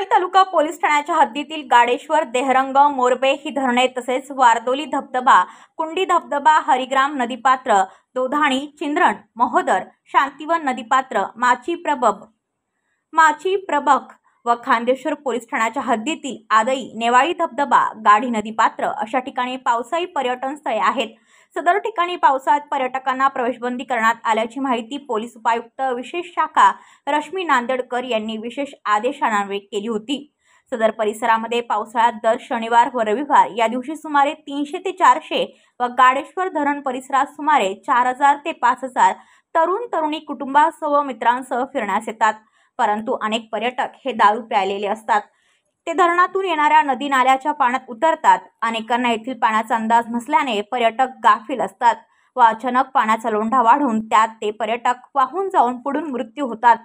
तालुका police ठाण्याच्या हद्दीतील गाडेश्वर, देहरंग, मोरबे ही धरणे तसेच वारदोली धबधबा, कुंडी धबधबा, हरिग्राम नदीपात्र, दोधाणी, चिंद्रण, महोदर, शांतिवन नदीपात्र, माची प्रबक व खांदेश्वर पोलीस ठाण्याच्या हद्दीतील आदई, नेवाळी धबधबा, गाढी नदीपात्र अशा ठिकाणी पावसाळी पर्यटन स्थळे आहेत। सदर ठिकाणी पावसाळ्यात पर्यटकांना प्रवेशबंदी करण्यात आल्याची माहिती पोलीस उपायुक्त विशेष शाखा रश्मी नांदेडकर यांनी विशेष आदेशान्वये केली होती। सदर परिसरामध्ये पावसाळ्यात दर शनिवार व रविवार या दिवशी सुमारे 300 ते 400 व गाडेश्वर धरण परिसरात सुमारे 4000 ते 5000 तरुण तरुणी कुटुंबासह मित्रांसह फिरण्यास येतात। परंतु अनेक पर्यटक हे दारू प्यायलेले असतात। ते धरणातून येणाऱ्या नदी नाल्याच्या पाण्यात उतरतात। अनेकांना येथील पाण्याचा अंदाज नसल्याने पर्यटक गाफील असतात व अचानक पाण्याचा लोंढा वाढून त्यात ते पर्यटक वाहून जाऊन पुढून मृत्यू होतात।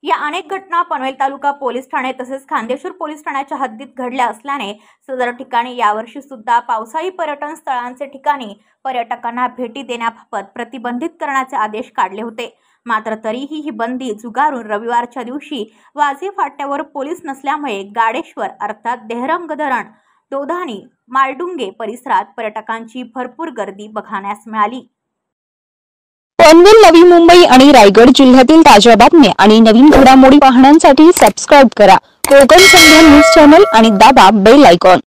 या अनेक घटना पनवेल तालुका पोलीस ठाणे तसेच खांदेश्वर पोलीस ठाण्याच्या हद्दीत घडल्या असल्याने सदर ठिकाणी यावर्षी सुद्धा पावसाळी पर्यटन स्थळांचे ठिकाणी पर्यटकांना भेटी देण्याबाबत प्रतिबंधित करण्याचे आदेश काढले होते। मात्र तरीही ही बंदी झुगारून रविवारच्या दिवशी वाझे फाट्यावर पोलीस नसल्यामुळे गाडेश्वर अर्थात देहरंग धरण, दोधाणी, मालडुंगे परिसरात पर्यटकांची भरपूर गर्दी बघण्यास मिळाली। पनवेल, नवी मुंबई आणि रायगड जिल्ह्यातील ताज्या बातम्या आणि नवीन घडामोडी पाहण्यासाठी सबस्क्राइब करा कोकण संध्या न्यूज चॅनल आणि दाबा बेल आयकॉन।